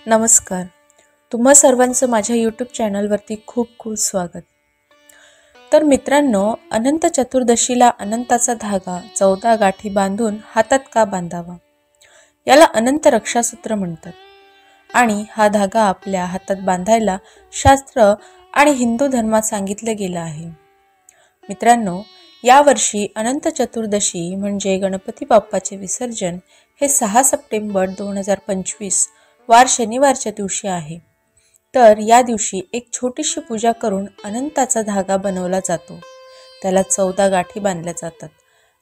नमस्कार. तुम्हा सर्वांचं माझ्या यूट्यूब चॅनलवरती खूप खूप स्वागत. तर मित्रांनो, अनंत चतुर्दशीला अनंताचा धागा 14 गाठी बांधून हातात का बांधावा, याला अनंत रक्षासूत्र म्हणतात. आणि हा धागा आपल्या हातात बांधायला शास्त्र आणि हिंदू धर्मात सांगितलं गेलं आहे. मित्रांनो, यावर्षी अनंत चतुर्दशी म्हणजे गणपती बाप्पाचे विसर्जन हे 6 सप्टेंबर 2025 वार शनिवारच्या दिवशी आहे. तर या दिवशी एक छोटीशी पूजा करून अनंताचा धागा बनवला जातो. त्याला 14 गाठी बांधल्या जातात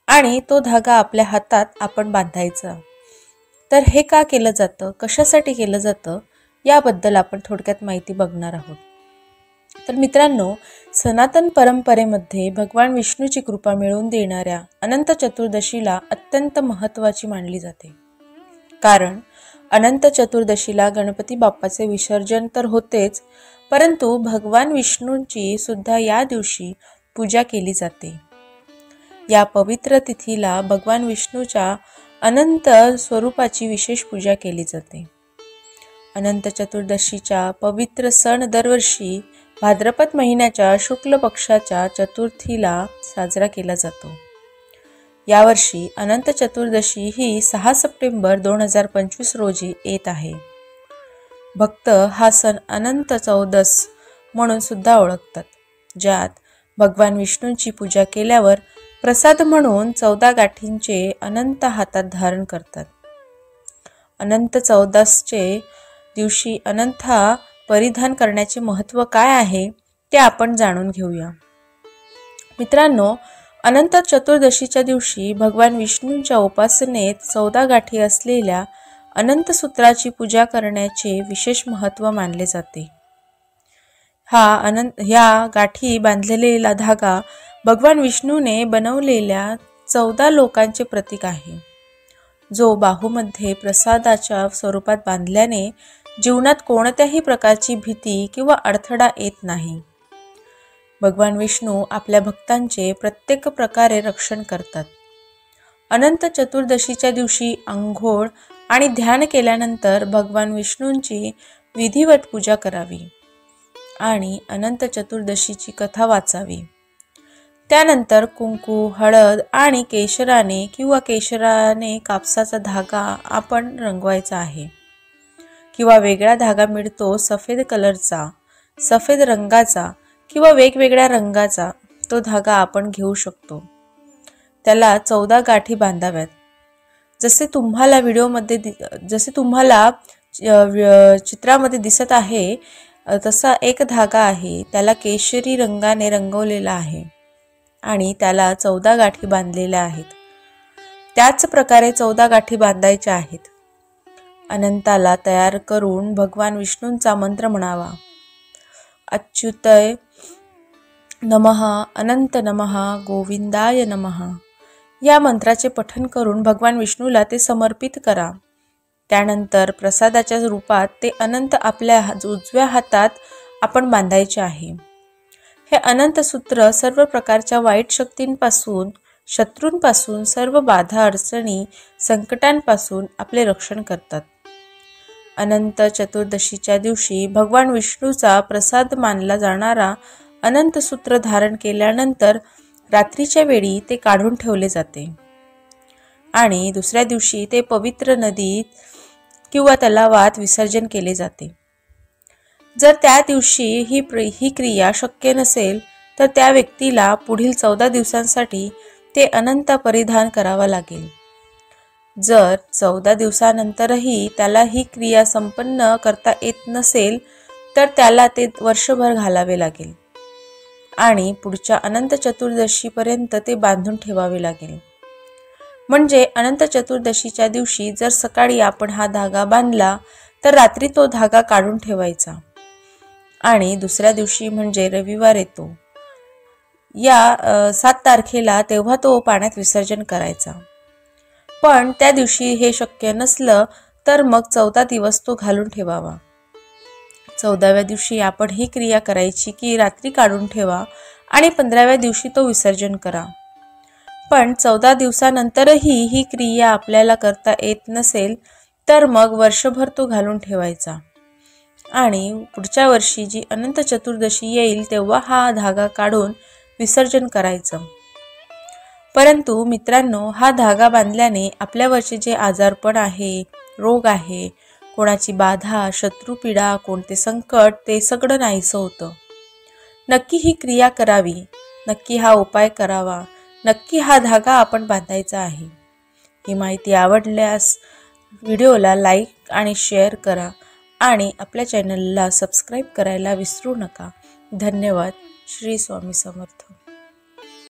आणि तो धागा आपल्या हातात आपण बांधायचा. तर हे का केलं जातं, कशासाठी केलं जातं, याबद्दल आपण थोडक्यात माहिती बघणार आहोत. तर मित्रांनो, सनातन परंपरेमध्ये भगवान विष्णूची कृपा मिळवून देणाऱ्या अनंत चतुर्दशीला अत्यंत महत्त्वाची मानली जाते. कारण अनंत चतुर्दशीला गणपती बाप्पाचे विसर्जन तर होतेच, परंतु भगवान विष्णूंची सुद्धा या दिवशी पूजा केली जाते. या पवित्र तिथीला भगवान विष्णूच्या अनंत स्वरूपाची विशेष पूजा केली जाते. अनंत चतुर्दशीचा पवित्र सण दरवर्षी भाद्रपद महिन्याच्या शुक्ल पक्षाच्या चतुर्थीला साजरा केला जातो. यावर्षी अनंत चतुर्दशी ही 6 सप्टेंबर 2025 रोजी येत आहे. भक्त हा सण अनंत चौदस म्हणून सुद्धा ओळखतात, ज्यात भगवान विष्णूंची पूजा केल्यावर प्रसाद म्हणून 14 गाठींचे अनंत हातात धारण करतात. अनंत चौदसचे दिवशी अनंता परिधान करण्याचे महत्त्व काय आहे ते आपण जाणून घेऊया. मित्रांनो, अनंत चतुर्दशीच्या दिवशी भगवान विष्णूंच्या उपासनेत 14 गाठी असलेल्या अनंत सूत्राची पूजा करण्याचे विशेष महत्त्व मानले जाते. ह्या गाठी बांधलेला धागा भगवान विष्णूने बनवलेल्या 14 लोकांचे प्रतीक आहे, जो बाहूमध्ये प्रसादाच्या स्वरूपात बांधल्याने जीवनात कोणत्याही प्रकारची भीती किंवा अडथळा येत नाही. भगवान विष्णू आपल्या भक्तांचे प्रत्येक प्रकारे रक्षण करतात. अनंत चतुर्दशीच्या दिवशी अंघोळ आणि ध्यान केल्यानंतर भगवान विष्णूंची विधिवत पूजा करावी आणि अनंत चतुर्दशीची कथा वाचावी. त्यानंतर कुंकू, हळद आणि केशराने कापसाचा धागा आपण रंगवायचा आहे, किंवा वेगळा धागा मिळतो सफेद कलरचा, सफेद रंगाचा किंवा वेगवेगळ्या रंगाचा, तो धागा आपण घेऊ शकतो. त्याला 14 गाठी बांधाव्यात. जसे तुम्हाला चित्रामध्ये दिसत आहे तसा एक धागा आहे, त्याला केशरी रंगाने रंगवलेला आहे आणि त्याला 14 गाठी बांधलेल्या आहेत. त्याच प्रकारे 14 गाठी बांधायच्या आहेत. अनंताला तयार करून भगवान विष्णूंचा मंत्र म्हणावा. अच्युतय नमः, अनंत नमः, गोविंदाय नमः. या मंत्राचे पठण करून भगवान विष्णूला ते समर्पित करा. त्यानंतर प्रसादाच्या रूपात ते अनंत आपल्या उजव्या हातात आपण बांधायचे आहे. हे अनंत सूत्र सर्व प्रकारच्या वाईट शक्तींपासून, शत्रूंपासून, सर्व बाधा, अडचणी, संकटांपासून आपले रक्षण करतात. अनंत चतुर्दशीच्या दिवशी भगवान विष्णूचा प्रसाद मानला जाणारा अनंत सूत्र धारण केल्यानंतर रात्रीच्या वेळी ते काढून ठेवले जाते आणि दुसऱ्या दिवशी ते पवित्र नदीत किंवा तलावात विसर्जन केले जाते. जर त्या दिवशी ही क्रिया शक्य नसेल तर त्या व्यक्तीला पुढील 14 दिवसांसाठी ते अनंत परिधान करावा लागेल. जर 14 दिवसानंतरही त्याला ही क्रिया संपन्न करता येत नसेल तर त्याला ते वर्षभर घालावे लागेल आणि पुढच्या अनंत चतुर्दशीपर्यंत ते बांधून ठेवावे लागेल. म्हणजे अनंत चतुर्दशीच्या दिवशी जर सकाळी आपण हा धागा बांधला तर रात्री तो धागा काढून ठेवायचा आणि दुसऱ्या दिवशी म्हणजे रविवार येतो, या 7 तारखेला, तेव्हा तो पाण्यात विसर्जन करायचा. पण त्या दिवशी हे शक्य नसलं तर मग 14 दिवस तो घालून ठेवावा. 14व्या दिवशी आपण ही क्रिया करायची की रात्री काढून ठेवा आणि 15व्या दिवशी तो विसर्जन करा. पण 14 दिवसानंतरही ही क्रिया आपल्याला करता येत नसेल तर मग वर्षभर तो घालून ठेवायचा आणि पुढच्या वर्षी जी अनंत चतुर्दशी येईल तेव्हा हा धागा काढून विसर्जन करायचं। परंतु मित्रांनो, हा धागा बांधल्याने आपल्यावरचे जे आजारपण आहे, रोग आहे, कोणाची बाधा, शत्रुपीडा, कोणते संकट, ते सगळं नाहीसं होतं। नक्की ही क्रिया करावी, नक्की हा उपाय करावा, नक्की हा धागा आपण बांधायचा आहे। ही माहिती आवडल्यास व्हिडिओला लाईक आणि शेअर करा आणि आपल्या चॅनलला सबस्क्राईब करायला विसरू नका। धन्यवाद। श्री स्वामी समर्थ।